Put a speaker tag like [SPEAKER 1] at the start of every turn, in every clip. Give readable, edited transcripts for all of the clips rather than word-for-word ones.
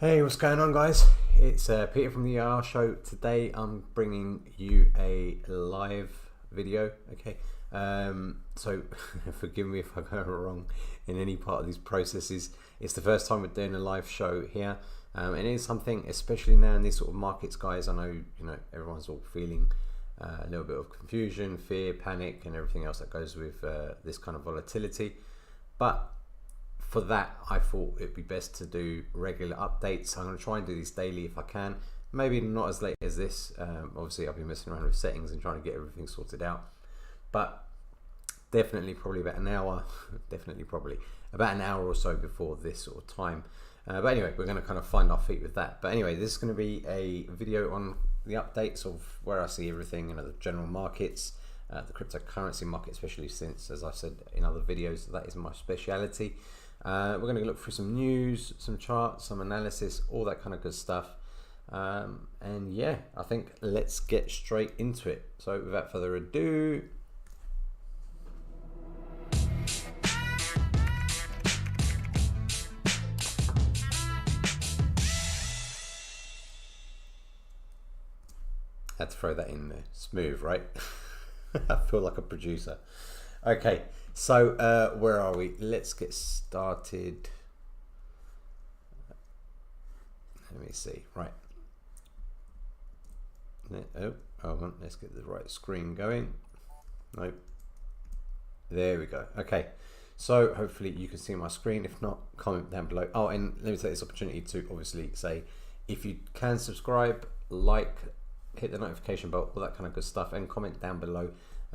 [SPEAKER 1] Hey, what's going on, guys? It's Peter from the EIR Show. Today I'm bringing you a live video. Okay, so forgive me if I go wrong in any part of these processes. It's the first time we're doing a live show here, and it is something, especially now in these sort of markets, guys. I know everyone's all feeling a little bit of confusion, fear, panic, and everything else that goes with this kind of volatility, but for that, I thought it'd be best to do regular updates. I'm going to try and do these daily if I can. Maybe not as late as this. Obviously, I've been messing around with settings and trying to get everything sorted out. But definitely probably about an hour, about an hour or so before this sort of time. But anyway, we're going to kind of find our feet with that. But anyway, this is going to be a video on the updates of where I see everything, the general markets, the cryptocurrency market, especially since, as I said in other videos, that is my speciality. We're going to look through some news, some charts, some analysis, all that kind of good stuff. And yeah, I think let's get straight into it. So without further ado, had to throw that in there. Smooth, right? I feel like a producer. Okay, so where are we? Let's get started. Let me see. Right. Oh, hold on. Let's get the right screen going. Nope. There we go. Okay. So hopefully you can see my screen. If not, comment down below. Oh, and let me take this opportunity to obviously say, if you can subscribe, like, hit the notification bell, all that kind of good stuff, and comment down below.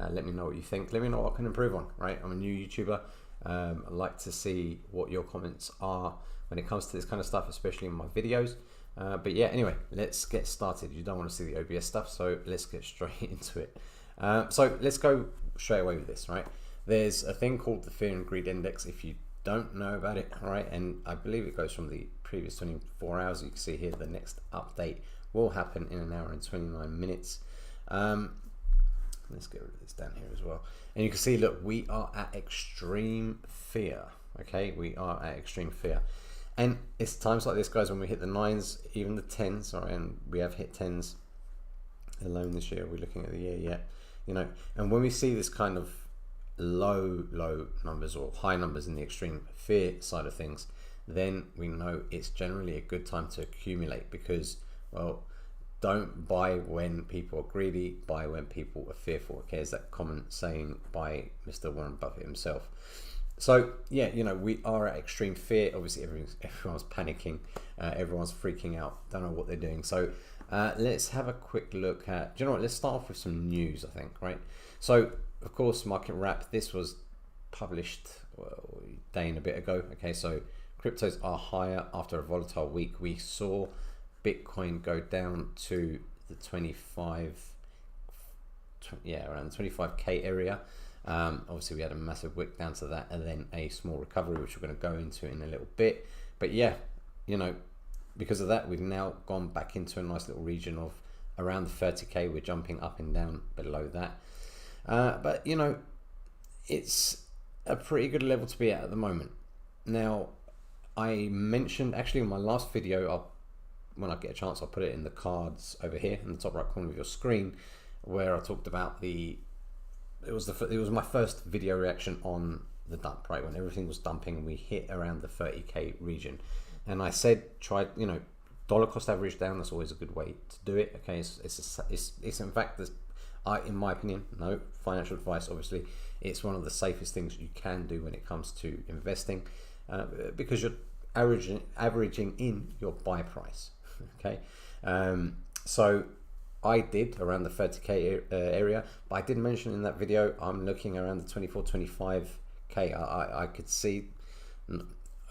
[SPEAKER 1] Let me know what you think. Let me know what I can improve on, right? I'm a new YouTuber. I like to see what your comments are when it comes to this kind of stuff, especially in my videos. But yeah, anyway, let's get started. You don't want to see the OBS stuff, so let's get straight into it. So let's go straight away with this, right? There's a thing called the Fear and Greed Index, if you don't know about it, right? And I believe it goes from the previous 24 hours. You can see here the next update will happen in 1 hour and 29 minutes. Let's get rid of this down here as well. And you can see, look, we are at extreme fear. Okay, we are at extreme fear. And it's times like this, guys, when we hit the 9s, even the 10s, sorry, and we have hit 10s alone this year. We're looking at the year yet, and when we see this kind of low numbers or high numbers in the extreme fear side of things, then we know it's generally a good time to accumulate, because, well, don't buy when people are greedy, buy when people are fearful. Okay, is that common saying by Mr. Warren Buffett himself. So yeah, we are at extreme fear. Obviously, everyone's panicking, everyone's freaking out, don't know what they're doing. So let's have a quick look at. Do you know what? Let's start off with some news. I think, right? So of course, Market Wrap. This was published a day and a bit ago. Okay, so cryptos are higher after a volatile week. We saw Bitcoin go down to the around the 25k area. Obviously we had a massive wick down to that, and then a small recovery, which we're going to go into in a little bit. But yeah, because of that, we've now gone back into a nice little region of around the 30k. We're jumping up and down below that, but it's a pretty good level to be at the moment. Now, I mentioned actually in my last video, when I get a chance, I'll put it in the cards over here in the top right corner of your screen, where I talked about it was my first video reaction on the dump, right? When everything was dumping, we hit around the 30k region, and I said, try, dollar cost average down. That's always a good way to do it. Okay, it's in fact, in my opinion, no financial advice, obviously, it's one of the safest things you can do when it comes to investing, because you're averaging in your buy price. Okay, so I did around the 30k area, but I did mention in that video I'm looking around the 24-25k. I could see.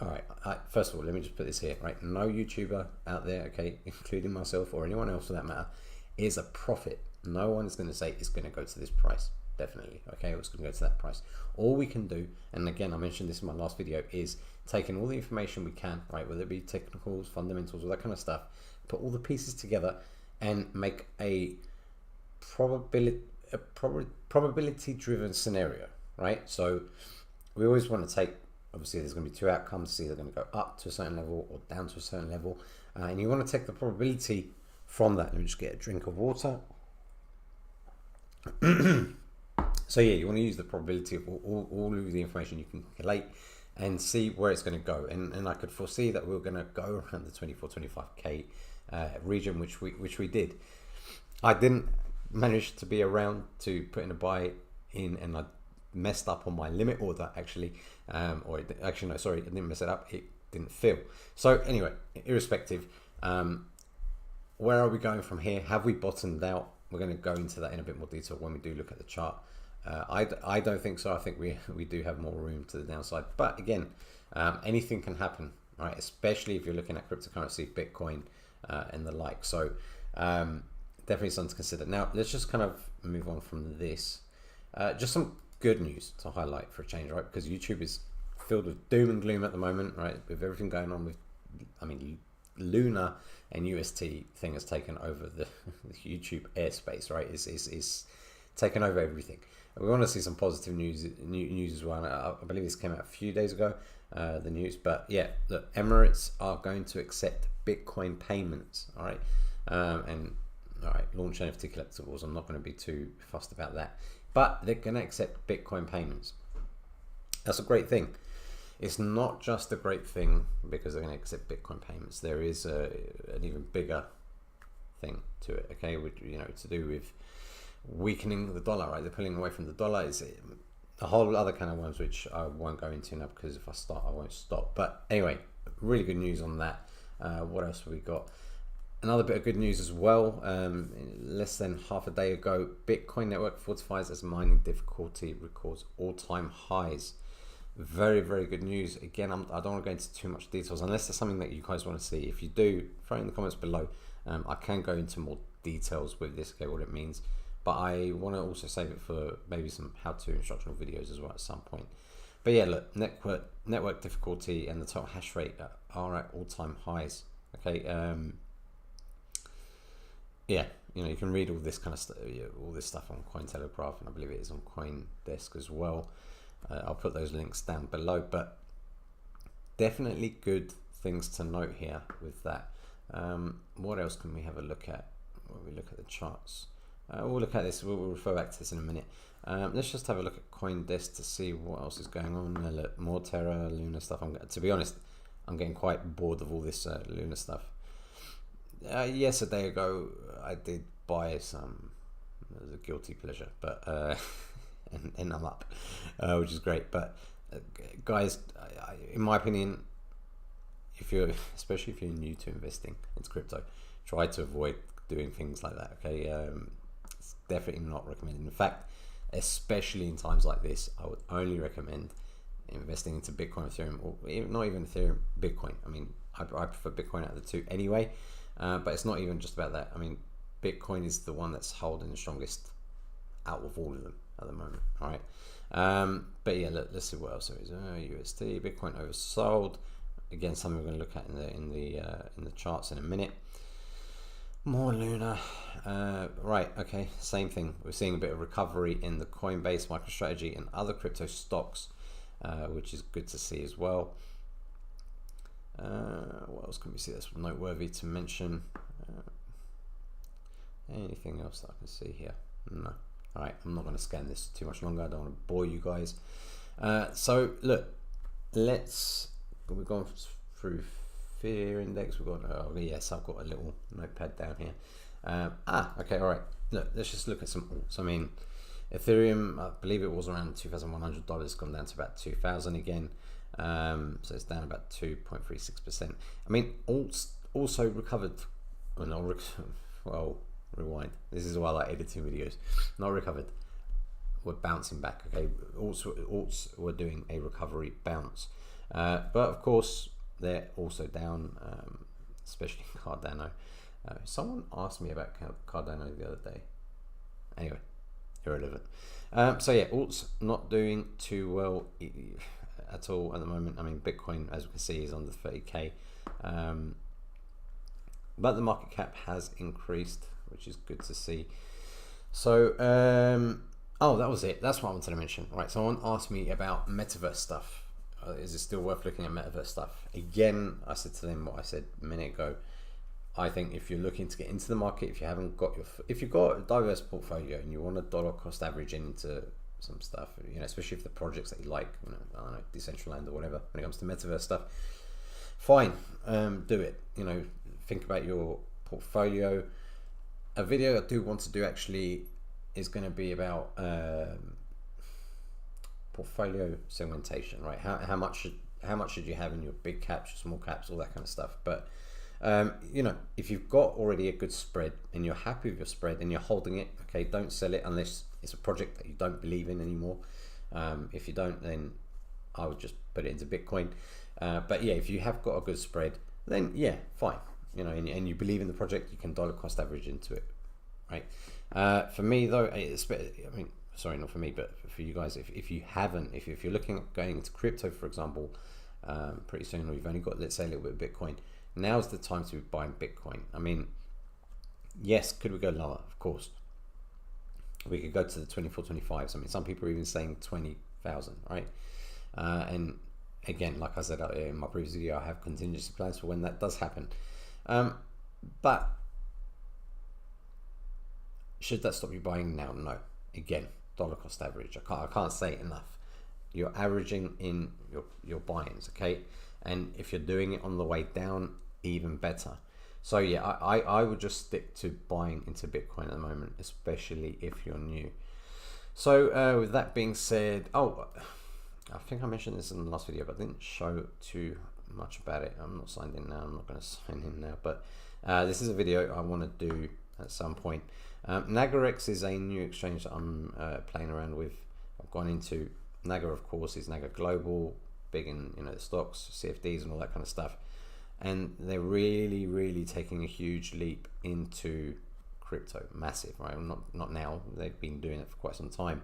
[SPEAKER 1] All right, first of all, let me just put this here, right? No YouTuber out there, okay, including myself or anyone else for that matter, is a prophet. No one is going to say it's going to go to this price. Definitely, okay, it's going to go to that price. All we can do, and again, I mentioned this in my last video, is taking all the information we can, right, whether it be technicals, fundamentals, all that kind of stuff, put all the pieces together and make a probability driven scenario, right? So we always want to take, obviously there's going to be two outcomes. It's either going to go up to a certain level or down to a certain level. and you want to take the probability from that. Let me just get a drink of water. So yeah, you want to use the probability of all of the information you can collate and see where it's going to go. And I could foresee that we were going to go around the 24-25k region, which we did. I didn't manage to be around to put in a buy in, and I messed up on my limit order actually, or actually no, sorry, I didn't mess it up. It didn't fill. So anyway, irrespective, where are we going from here? Have we bottomed out? We're going to go into that in a bit more detail when we do look at the chart. I don't think so. I think we do have more room to the downside, but again, anything can happen, right? Especially if you're looking at cryptocurrency, Bitcoin, and the like. So definitely something to consider. Now let's just kind of move on from this. Just some good news to highlight for a change, right? Because YouTube is filled with doom and gloom at the moment, right? With everything going on with, I mean, Luna and UST thing has taken over the YouTube airspace, right? Is taken over everything. We want to see some positive news as well. I believe this came out a few days ago, the news. But yeah, look, Emirates are going to accept Bitcoin payments, all right? And all right, launch NFT collectibles. I'm not going to be too fussed about that, but they're going to accept Bitcoin payments. That's a great thing. It's not just a great thing because they're going to accept Bitcoin payments. There is an even bigger thing to it, okay? Which, you know, to do with weakening the dollar, right? They're pulling away from the dollar. Is a whole other kind of ones which I won't go into now because if I start, I won't stop. But anyway, really good news on that. What else have we got? Another bit of good news as well. Less than half a day ago, Bitcoin network fortifies as mining difficulty records all-time highs. Very, very good news. Again, I don't want to go into too much details unless there's something that you guys want to see. If you do, throw it in the comments below. I can go into more details with this, okay, what it means. But I want to also save it for maybe some how-to instructional videos as well at some point. But yeah, look, network difficulty and the total hash rate are at all-time highs. Okay. Yeah, you know, you can read all this kind of stuff, all this stuff on Cointelegraph, and I believe it is on Coindesk as well. I'll put those links down below, but definitely good things to note here with that. What else can we have a look at when we look at the charts? We'll look at this, we'll refer back to this in a minute. Let's just have a look at Coindesk to see what else is going on. Look, more Terra, Luna stuff. To be honest, I'm getting quite bored of all this Luna stuff. Yes, a day ago I did buy some. It was a guilty pleasure, but and I'm up, which is great. But guys, in my opinion, especially if you're new to investing into crypto, try to avoid doing things like that. Okay, it's definitely not recommended. In fact, especially in times like this, I would only recommend investing into Bitcoin, Ethereum, or not even Ethereum, Bitcoin. I mean, I prefer Bitcoin out of the two anyway. But it's not even just about that. I mean, Bitcoin is the one that's holding the strongest out of all of them at the moment. All right. But yeah, let's see what else there is. USD, Bitcoin oversold. Again, something we're going to look at in the charts in a minute. More Luna. Right. Okay. Same thing. We're seeing a bit of recovery in the Coinbase, MicroStrategy, and other crypto stocks, which is good to see as well. What else can we see that's noteworthy to mention? Anything else that I can see here? No. All right, I'm not going to scan this too much longer. I don't want to bore you guys. So look, we've gone through fear index. We've got, oh yes, I've got a little notepad down here. Okay, all right. Look, let's just look at some alts. I mean, Ethereum, I believe it was around $2,100. Gone down to about 2,000 again. So it's down about 2.36%. I mean, alts also recovered. Well, rewind. This is why I like editing videos. Not recovered. We're bouncing back. Okay, alts were doing a recovery bounce, but of course they're also down, especially Cardano. Someone asked me about Cardano the other day. Anyway, irrelevant. So yeah, alts not doing too well at all at the moment. I mean, Bitcoin, as we can see, is under 30k, but the market cap has increased, which is good to see. So oh, that was it. That's what I wanted to mention. Right, someone asked me about metaverse stuff. Is it still worth looking at metaverse stuff? Again, I said to them what I said a minute ago. I think if you're looking to get into the market, if you've got a diverse portfolio and you want to dollar cost average into some stuff, you know, especially if the projects that you like, you know, I don't know, Decentraland or whatever, when it comes to metaverse stuff, fine, do it. You know, think about your portfolio. A video I do want to do actually is going to be about portfolio segmentation, right? How much should you have in your big caps, small caps, all that kind of stuff. But you know, if you've got already a good spread and you're happy with your spread and you're holding it, okay, don't sell it unless it's a project that you don't believe in anymore. If you don't, then I would just put it into Bitcoin. But yeah, if you have got a good spread, then yeah, fine. You know, and you believe in the project, you can dollar cost average into it, right? For me though, I mean, sorry, not for me, but for you guys, if you're looking at going into crypto, for example, pretty soon, or you've only got, let's say, a little bit of Bitcoin, now's the time to be buying Bitcoin. I mean, yes, could we go lower? Of course. We could go to the 24, 25s. I mean, some people are even saying 20,000, right? And again, like I said in my previous video, I have contingency plans for when that does happen. But should that stop you buying now? No. Again, dollar cost average. I can't say it enough. You're averaging in your buy-ins, okay? And if you're doing it on the way down, even better. So yeah, I would just stick to buying into Bitcoin at the moment, especially if you're new. So with that being said, oh, I think I mentioned this in the last video, but I didn't show too much about it. I'm not signed in now. I'm not going to sign in now, but this is a video I want to do at some point. NAGAX is a new exchange that I'm playing around with. I've gone into NAGA, of course, is NAGA Global, big in, you know, the stocks, CFDs, and all that kind of stuff. And they're really taking a huge leap into crypto, massive, right? Not now. They've been doing it for quite some time.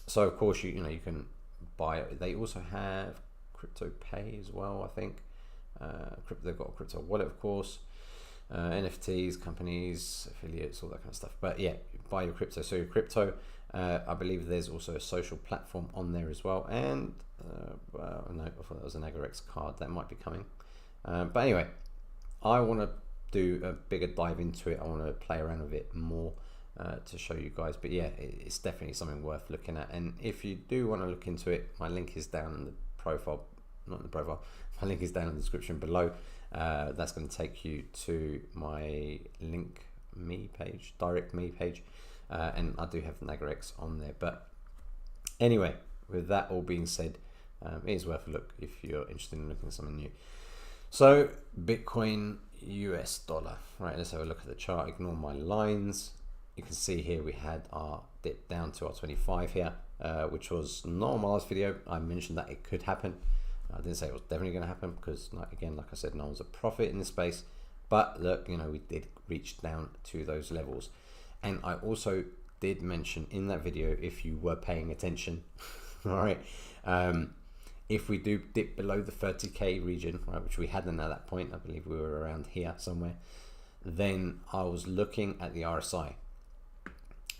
[SPEAKER 1] So of course you can buy it. They also have crypto pay as well, I think. They've got a crypto wallet, of course. NFTs, companies, affiliates, all that kind of stuff. But yeah, buy your crypto. So your crypto, I believe there's also a social platform on there as well. And well, no, I thought that was a NAGAX card that might be coming. But anyway, I want to do a bigger dive into it. I want to play around with it more to show you guys. But yeah, it's definitely something worth looking at. And if you do want to look into it, my link is down in the profile, not in the profile, my link is down in the description below. That's going to take you to my link me page, direct me page, and I do have NAGAX on there. But anyway, with that all being said, it is worth a look if you're interested in looking at something new. So Bitcoin US dollar, right? Let's have a look at the chart. Ignore my lines. You can see here we had our dip down to our 25 here, which was not on my last video. I mentioned that it could happen. I didn't say it was definitely going to happen because, again, like I said, no one's a prophet in this space. But look, you know, we did reach down to those levels. And I also did mention in that video, if you were paying attention, all right, if we do dip below the 30K region, right, which we hadn't at that point, I believe we were around here somewhere, then I was looking at the RSI.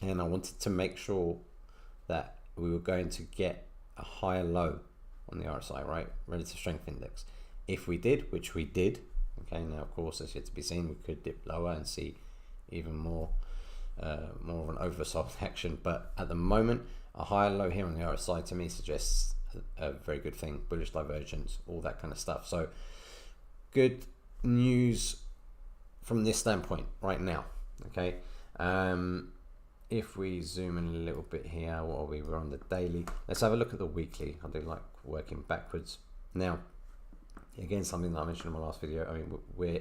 [SPEAKER 1] And I wanted to make sure that we were going to get a higher low on the RSI, right? Relative Strength Index. If we did, which we did, okay, now of course it's yet to be seen, we could dip lower and see even more of an oversold action, but at the moment a higher low here on the RSI to me suggests a very good thing, bullish divergence, all that kind of stuff. So good news from this standpoint right now, okay. If we zoom in a little bit here, while we were on the daily, let's have a look at the weekly. I do like working backwards. Now, again, something that I mentioned in my last video, I mean, we're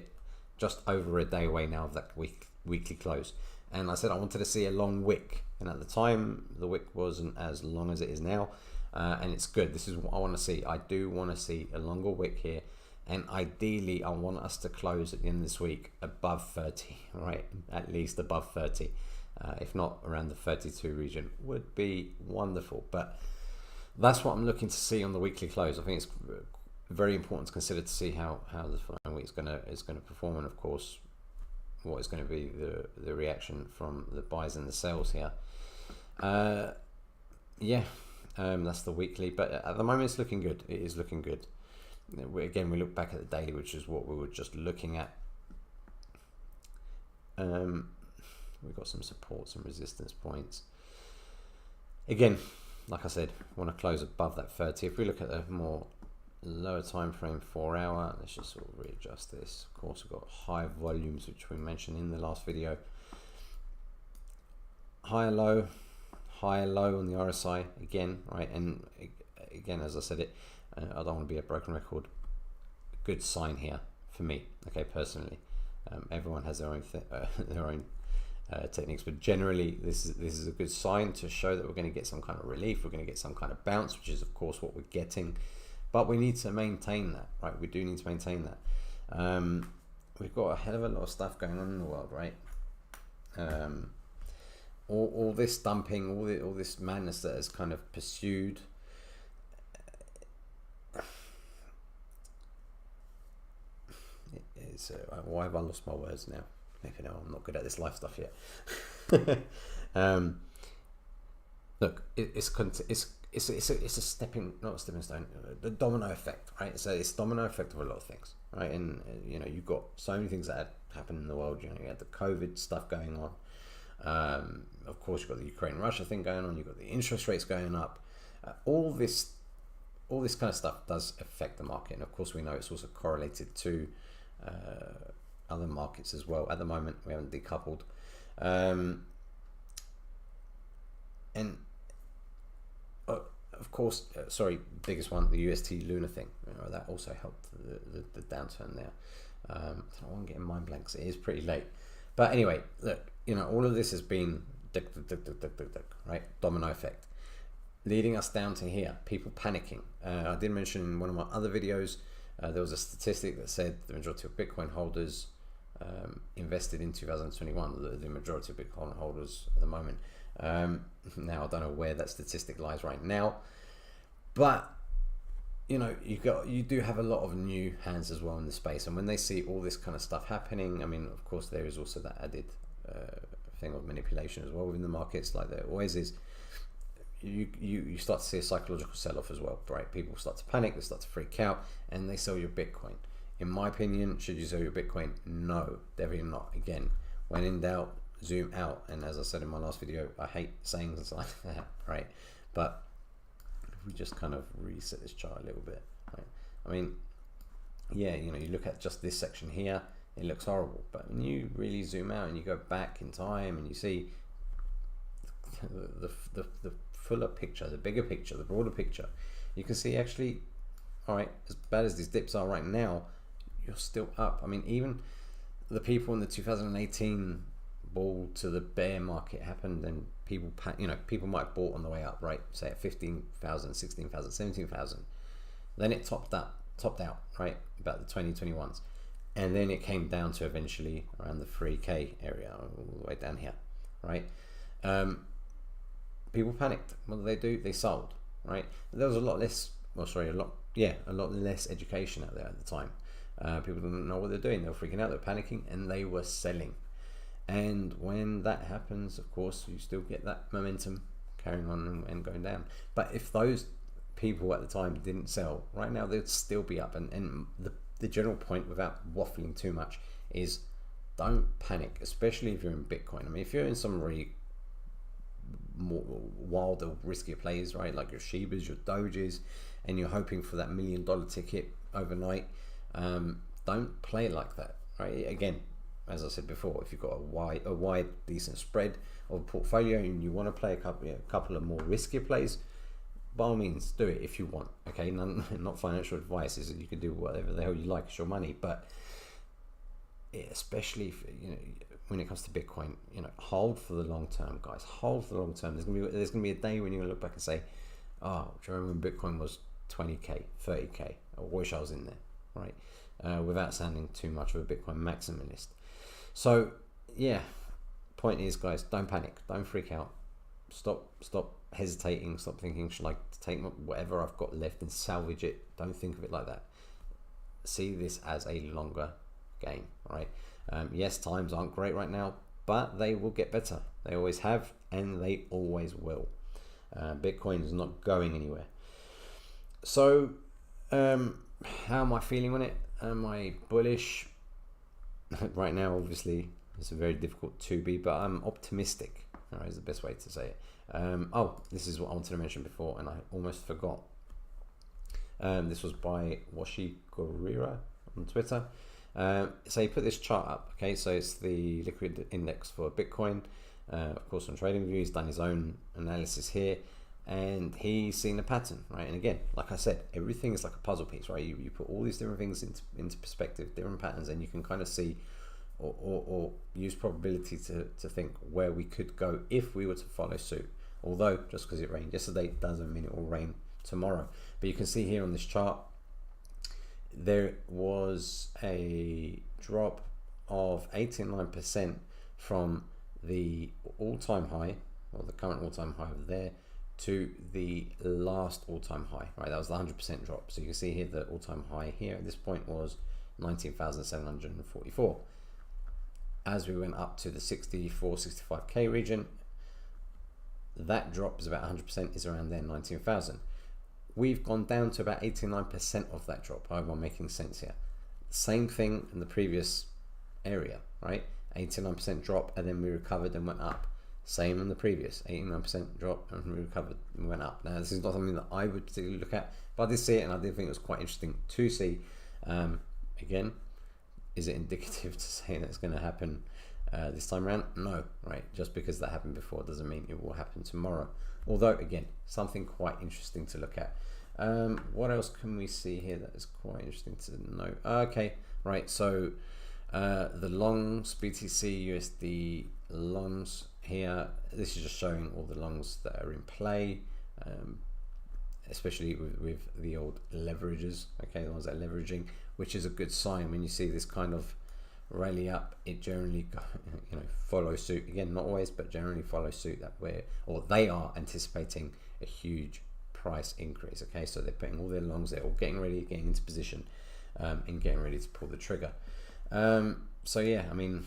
[SPEAKER 1] just over a day away now of that weekly close. And I said I wanted to see a long wick. And at the time, the wick wasn't as long as it is now. And it's good. This is what I want to see. I do want to see a longer wick here. And ideally, I want us to close at the end of this week above 30, right? At least above 30. If not around the 32 region, would be wonderful. But that's what I'm looking to see on the weekly close. I think it's very important to consider to see how the following week is going to perform, and of course what is going to be the reaction from the buys and the sells here. That's the weekly, but at the moment it's looking good. It is looking good. Again, we look back at the daily, which is what we were just looking at. We've got some supports and resistance points. Again, like I said, want to close above that 30. If we look at the more lower time frame, 4 hour, let's just sort of readjust this. Of course, we've got high volumes, which we mentioned in the last video. Higher low on the RSI again, right? And again, as I said it, I don't want to be a broken record. Good sign here for me, okay, personally. Everyone has their own techniques, but generally this is a good sign to show that we're going to get some kind of relief. We're going to get some kind of bounce, which is of course what we're getting, but we need to maintain that, right? We do need to maintain that. We've got a hell of a lot of stuff going on in the world, right? All this dumping, all this madness that is kind of pursued. Why have I lost my words now? Maybe no, I'm not good at this life stuff yet. Look, it's a stepping, not a stepping stone, the domino effect, right? So it's domino effect of a lot of things, right? And you know, you've got so many things that had happened in the world. You know, you had the COVID stuff going on. Of course, you've got the Ukraine-Russia thing going on. You've got the interest rates going up. All this kind of stuff does affect the market, and of course, we know it's also correlated to other markets as well. At the moment, we haven't decoupled, and of course, biggest one, the UST Luna thing. You know, that also helped the downturn there. I don't want to get in mind blanks. It is pretty late, but anyway, look, you know, all of this has been right, domino effect, leading us down to here. People panicking. I did mention in one of my other videos. There was a statistic that said the majority of Bitcoin holders invested in 2021, the majority of Bitcoin holders at the moment. Now, I don't know where that statistic lies right now, but you know, you do have a lot of new hands as well in the space, and when they see all this kind of stuff happening, I mean, of course, there is also that added thing of manipulation as well within the markets, like there always is. You start to see a psychological sell-off as well, right? People start to panic, they start to freak out, and they sell your Bitcoin. In my opinion, should you sell your Bitcoin? No, definitely not. Again, when in doubt, zoom out. And as I said in my last video, I hate saying things like that, right? But if we just kind of reset this chart a little bit, right? I mean, yeah, you know, you look at just this section here, it looks horrible, but when you really zoom out and you go back in time and you see the fuller picture, the bigger picture, the broader picture, you can see actually, all right, as bad as these dips are right now, you're still up. I mean, even the people in the 2018 bull to the bear market happened, and people might have bought on the way up, right? Say at 15,000, 16,000, 17,000. Then it topped out, right? About the 2021s. And then it came down to eventually around the 3K area, all the way down here, right? People panicked. What did they do? They sold, right? There was a lot less, a lot less education out there at the time. People didn't know what they're doing. They were freaking out, they were panicking, and they were selling. And when that happens, of course, you still get that momentum carrying on and going down. But if those people at the time didn't sell, right now they'd still be up. And the general point, without waffling too much, is don't panic, especially if you're in Bitcoin. I mean, if you're in some really more wilder, riskier plays, right, like your Shibas, your Doges, and you're hoping for that $1 million ticket overnight, don't play like that, right? Again, as I said before, if you've got a wide decent spread of a portfolio and you want to play a couple of more riskier plays, by all means do it if you want. Okay, not financial advice, is that you can do whatever the hell you like, it's your money, but especially if, you know, when it comes to Bitcoin, you know, hold for the long term, guys. Hold for the long term. There's gonna be a day when you're gonna look back and say, oh, do you remember when Bitcoin was 20k, 30k? I wish I was in there, right? Without sounding too much of a Bitcoin maximalist. So yeah, point is, guys, don't panic, don't freak out. Stop hesitating. Stop thinking, should I take whatever I've got left and salvage it? Don't think of it like that. See this as a longer game, right? Yes, times aren't great right now, but they will get better. They always have, and they always will. Bitcoin is not going anywhere. So how am I feeling on it? Am I bullish? Right now, obviously, It's very difficult to be, but I'm optimistic. All right, is the best way to say it. Oh, this is what I wanted to mention before, and I almost forgot. This was by Washi Gorira on Twitter. So he put this chart up. Okay, so it's the liquid index for Bitcoin. Of course, on TradingView, he's done his own analysis here, and he's seen a pattern, right? And again, like I said, everything is like a puzzle piece, right? You put all these different things into perspective, different patterns, and you can kind of see or use probability to think where we could go if we were to follow suit. Although just because it rained yesterday doesn't mean it will rain tomorrow. But you can see here on this chart, there was a drop of 89% from the all-time high, or the current all-time high over there, to the last all-time high, right? That was the 100% drop. So you can see here the all-time high here at this point was 19,744. As we went up to the 64, 65k region, that drop is about 100%, is around there, 19,000. We've gone down to about 89% of that drop. I hope I'm making sense here. Same thing in the previous area, right? 89% drop, and then we recovered and went up. Same in the previous, 89% drop, and we recovered and went up. Now, this is not something that I would particularly look at, but I did see it, and I did think it was quite interesting to see. Again, is it indicative to say that it's going to happen this time around? No, right? Just because that happened before doesn't mean it will happen tomorrow. Although, again, something quite interesting to look at. What else can we see here that is quite interesting to know? Okay, right, so the longs, BTC, USD longs here, this is just showing all the longs that are in play, especially with the old leverages, okay, the ones that are leveraging, which is a good sign. When you see this kind of rally up, it generally follow suit. Again, not always, but generally follow suit, that they are anticipating a huge price increase. Okay, so they're putting all their longs, they're all getting ready, getting into position, and getting ready to pull the trigger. So yeah, I mean,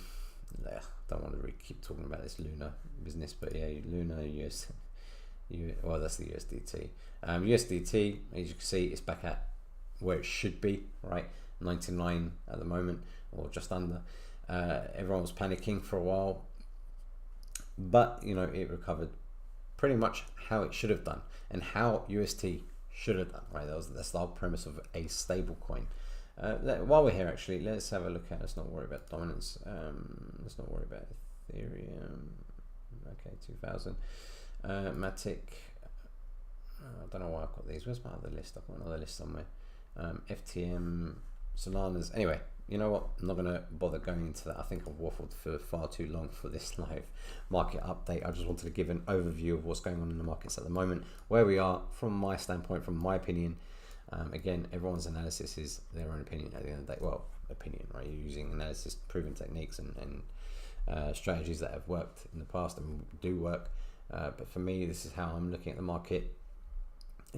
[SPEAKER 1] I don't want to really keep talking about this Luna business, but yeah, Luna well, that's the USDT. USDT, as you can see, it's back at where it should be, right? 99 at the moment, or just under. Everyone was panicking for a while, but it recovered pretty much how it should have done, and how UST should have done, right? That's the whole premise of a stable coin. While we're here, actually, let's have a look at, let's not worry about dominance, let's not worry about Ethereum. Okay, 2000. Matic, I don't know why I've got these. Where's my other list? I've got another list somewhere. FTM, Solana's. Anyway, you know what? I'm not going to bother going into that. I think I've waffled for far too long for this live market update. I just wanted to give an overview of what's going on in the markets at the moment, where we are from my standpoint, from my opinion. Again, everyone's analysis is their own opinion at the end of the day. Well, opinion, right? You're using analysis, proven techniques, and strategies that have worked in the past and do work. But for me, this is how I'm looking at the market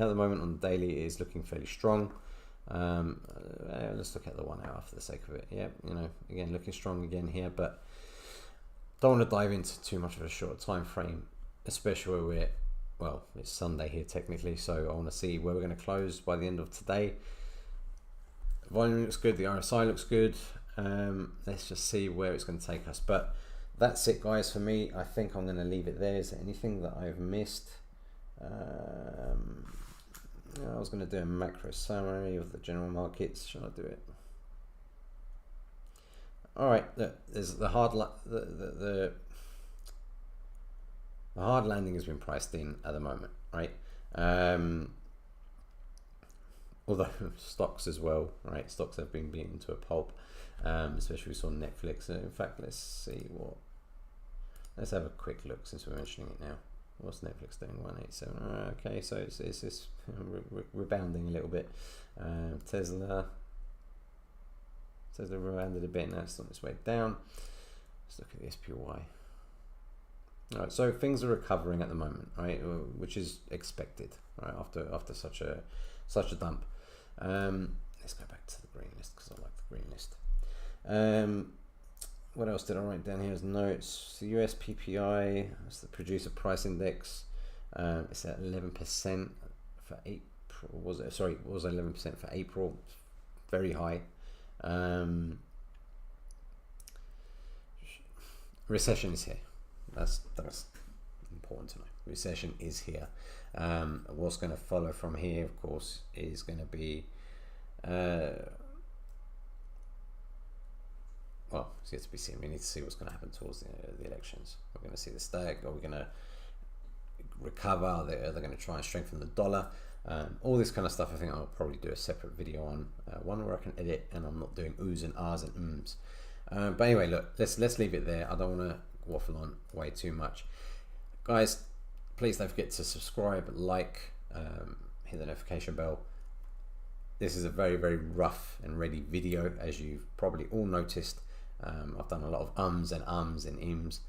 [SPEAKER 1] at the moment. On the daily, it is looking fairly strong. Let's look at the 1 hour for the sake of it. Yeah, again, looking strong again here, but don't want to dive into too much of a short time frame, especially where it's Sunday here technically, so I want to see where we're going to close by the end of today. The volume looks good, the RSI looks good. Let's just see where it's going to take us. But that's it, guys, for me. I think I'm going to leave it there. Is there anything that I've missed? I was going to do a macro summary of the general markets. Shall I do it? All right, look, there's the hard landing has been priced in at the moment, right? Although stocks as well, right? Stocks have been beaten to a pulp, especially we saw Netflix. In fact, let's have a quick look since we're mentioning it now. What's Netflix doing? 187. Okay, so it's rebounding a little bit. Tesla rebounded a bit, now it's on its way down. Let's look at the SPY. All right, so things are recovering at the moment, right, which is expected, right, after such a dump. Let's go back to the green list because I like the green list. What else did I write down here as notes? The US PPI, that's the producer price index. It's at 11% for April. Was 11% for April. Very high. recession is here. That's important to know. Recession is here. What's going to follow from here, of course, is going to be well, it's yet to be seen. We need to see what's going to happen towards the elections. We're going to see the stag. Are we going to recover? Are they going to try and strengthen the dollar? All this kind of stuff. I think I'll probably do a separate video on, one where I can edit and I'm not doing oohs and ahs and ums. But anyway, look, let's leave it there. I don't want to waffle on way too much, guys. Please don't forget to subscribe, like, hit the notification bell. This is a very, very rough and ready video, as you've probably all noticed. I've done a lot of ums and ims.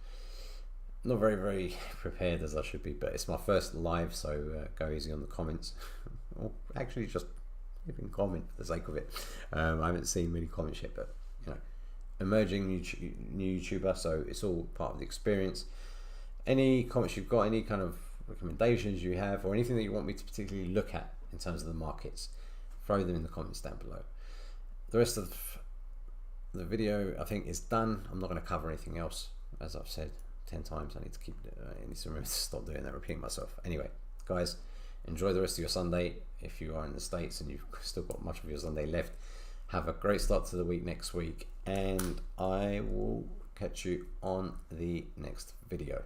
[SPEAKER 1] Not very, very prepared as I should be, but it's my first live, so go easy on the comments. Or actually, just even comment for the sake of it. I haven't seen many comments yet, but you know, emerging new YouTuber, so it's all part of the experience. Any comments you've got, any kind of recommendations you have, or anything that you want me to particularly look at in terms of the markets, throw them in the comments down below. The rest of the video, I think, is done. I'm not going to cover anything else, as I've said 10 times. I need to remember to stop doing that, repeating myself. Anyway, guys, enjoy the rest of your Sunday. If you are in the States and you've still got much of your Sunday left, have a great start to the week next week, and I will catch you on the next video.